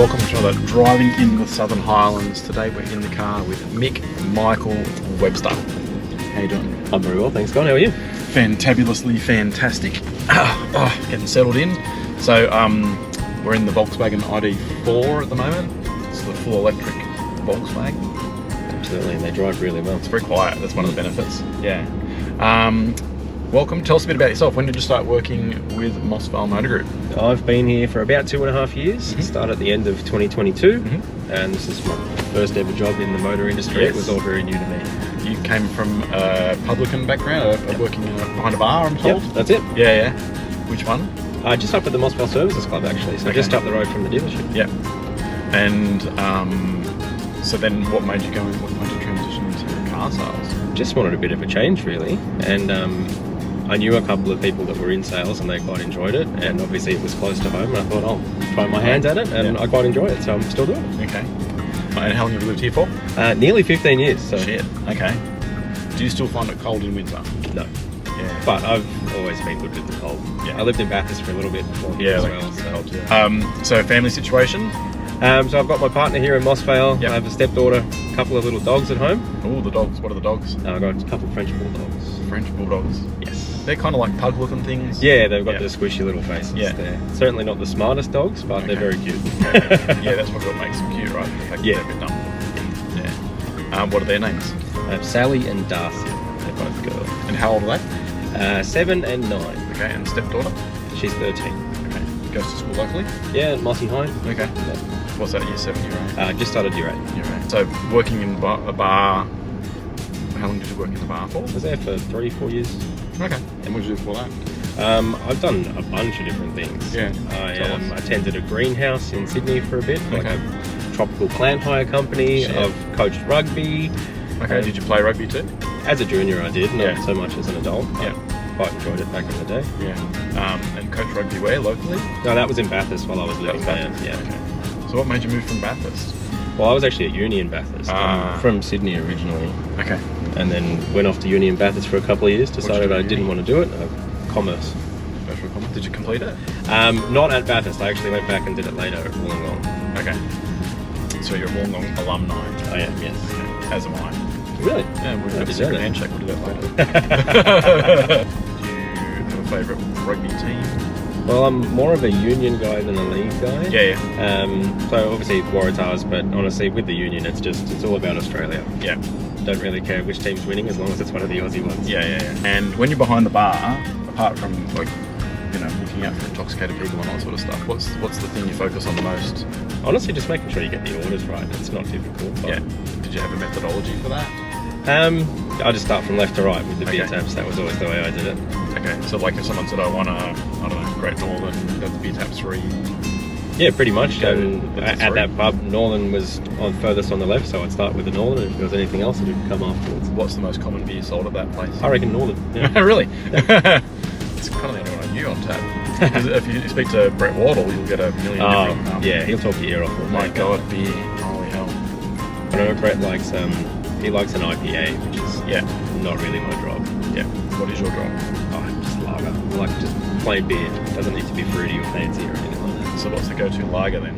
welcome to another Driving in the Southern Highlands. Today we're in the car with Mick Michael Webster. How you doing? I'm very well, thanks, Con. How are you? Fantabulously fantastic. Getting settled in. So we're in the Volkswagen ID4 at the moment. It's the full electric Volkswagen. Absolutely, and they drive really well. It's very quiet, that's one of the benefits. Yeah. Welcome, tell us a bit about yourself. When did you start working with Moss Vale Motor Group? I've been here for about 2.5 years. Started at the end of 2022, and this is my first ever job in the motor industry. Yes. It was all very new to me. You came from a publican background, working behind a bar, I'm told? Yep, that's it. Yeah. Which one? Just up at the Moss Vale Services Club, actually, so just up the road from the dealership. Yeah. And so then what made you transition into car sales? Just wanted a bit of a change, really, and I knew a couple of people that were in sales and they quite enjoyed it, and obviously it was close to home, and I thought I'll try my hands at it, and I quite enjoy it, so I'm still doing it. Okay. And how long have you lived here for? Nearly 15 years. So. Shit. Okay. Do you still find it cold in winter? No. Yeah. But I've always been good with the cold. Yeah. I lived in Bathurst for a little bit before here as well. So family situation? So I've got my partner here in Moss Vale. Yep. I have a stepdaughter, a couple of little dogs at home. Oh, the dogs. What are the dogs? I've got a couple of French bulldogs. French bulldogs. Yes. They're kind of like pug looking things. Yeah, they've got the squishy little faces. Yeah. They're certainly not the smartest dogs, but they're very cute. Yeah, that's what makes them cute, right? The fact that they're a bit dumb. Yeah. What are their names? Sally and Darcy. They're both girls. And how old are they? 7 and 9. Okay, and stepdaughter? She's 13. Okay. Goes to school locally? Yeah, at Mossy High. Okay. Yeah. What's that, year 7, year 8? Just started year 8. Year 8. So working in a bar, how long did you work in the bar for? I was there for 3-4 years. Okay. And what did you do before that? I've done a bunch of different things. Yeah. I attended a greenhouse in Sydney for a bit, like a tropical plant hire company. Shit. I've coached rugby. Okay, did you play rugby too? As a junior I did, not so much as an adult. Yeah. Quite enjoyed it back in the day. Yeah. And coached rugby where, locally? No, that was in Bathurst while I was living there. Yeah. Okay. So what made you move from Bathurst? Well, I was actually at uni in Bathurst. I'm from Sydney originally. Okay. And then went off to uni in Bathurst for a couple of years, decided I didn't want to do it. Commerce. Did you complete it? Not at Bathurst. I actually went back and did it later at Wollongong. Okay. So you're a Wollongong alumni? I am, yes. Okay. As am I. Really? Yeah, we'll have a secret handshake. We'll do that later. Do you have a favourite rugby team? Well, I'm more of a union guy than a league guy. Yeah. So obviously Waratahs, but honestly with the union it's all about Australia. Yeah. Don't really care which team's winning as long as it's one of the Aussie ones. Yeah. And when you're behind the bar, apart from looking out for intoxicated people and all that sort of stuff, what's the thing you focus on the most? Honestly, just making sure you get the orders right. It's not difficult. Yeah. Did you have a methodology for that? I just start from left to right with the beer taps. That was always the way I did it. Okay. So like if someone said I want Great Northern, go to beer tap 3. Yeah, pretty much. And at that pub, Northern was furthest on the left, so I'd start with the Northern, and if there was anything else, it would come afterwards. What's the most common beer sold at that place? I reckon Northern. Yeah. Really? It's kind of the only one I knew on tap. Because if you speak to Brett Wardle, you'll get a million different... yeah, he'll talk your ear off. My God, beer. Holy hell. I know Brett likes he likes an IPA, which is not really my job. Yeah. What is your job? Just lager. I like just plain beer. It doesn't need to be fruity or fancy or anything like that. So what's the go-to lager then?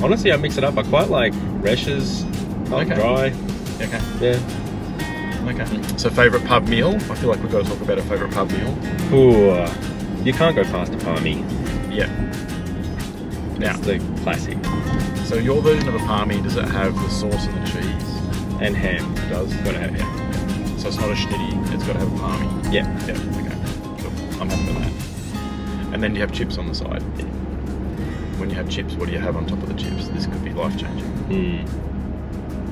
Honestly, I mix it up. I quite like Resch's, dry. Okay. Yeah. Okay. So favourite pub meal? I feel like we've got to talk about a favourite pub meal. Ooh, you can't go past a palmy. Yeah. That's the classic. So your version of a palmy, does it have the sauce and the cheese? And ham. It does? Got to have ham. So it's not a schnitty, it's got to have a palmy? Yeah. Yeah, okay. Cool. I'm happy with that. And then you have chips on the side? Yeah. When you have chips, what do you have on top of the chips? This could be life-changing.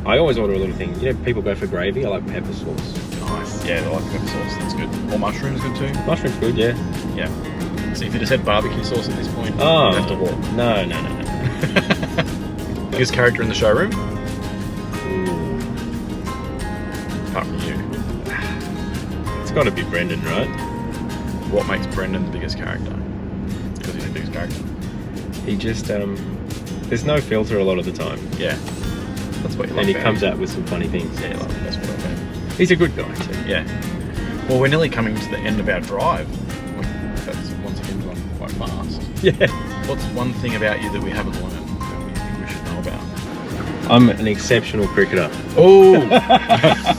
I always order a little thing. You know, people go for gravy. I like pepper sauce. Nice. Yeah, I like pepper sauce. That's good. Or mushrooms good too? Mushrooms good, yeah. Yeah. So if you just had barbecue sauce at this point, you'd have to walk. No. Biggest character in the showroom? Ooh. Apart from you. It's got to be Brendan, right? What makes Brendan the biggest character? Because he's the biggest character. He just, there's no filter a lot of the time. Yeah. That's what you like. And he comes out with some funny things. Yeah, that's what I mean. He's a good guy too. Yeah. Well, we're nearly coming to the end of our drive. That's once again gone quite fast. Yeah. What's one thing about you that we haven't learned that we think we should know about? I'm an exceptional cricketer. Oh,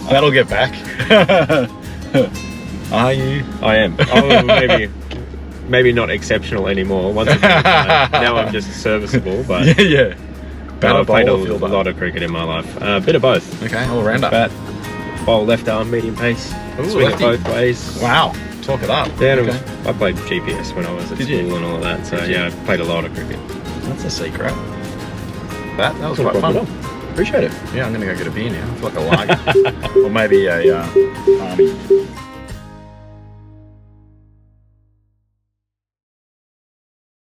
that'll get back. Are you? I am. Oh, maybe not exceptional anymore. Once upon a time. Now I'm just serviceable, but Yeah. no, I've played a bowler, fielder? lot of cricket in my life. A bit of both. Okay, all rounder. Bat, bowl, left arm, medium pace, Ooh, swing it lefty. both ways. Wow, talk it up. Yeah, Okay. I played GPS when I was at Did school you? and all of that. So Did you? yeah, I played a lot of cricket. That's a secret. That was Not a quite problem fun. at all. Appreciate it. Yeah, I'm gonna go get a beer now. I feel like a lager. Or maybe a army.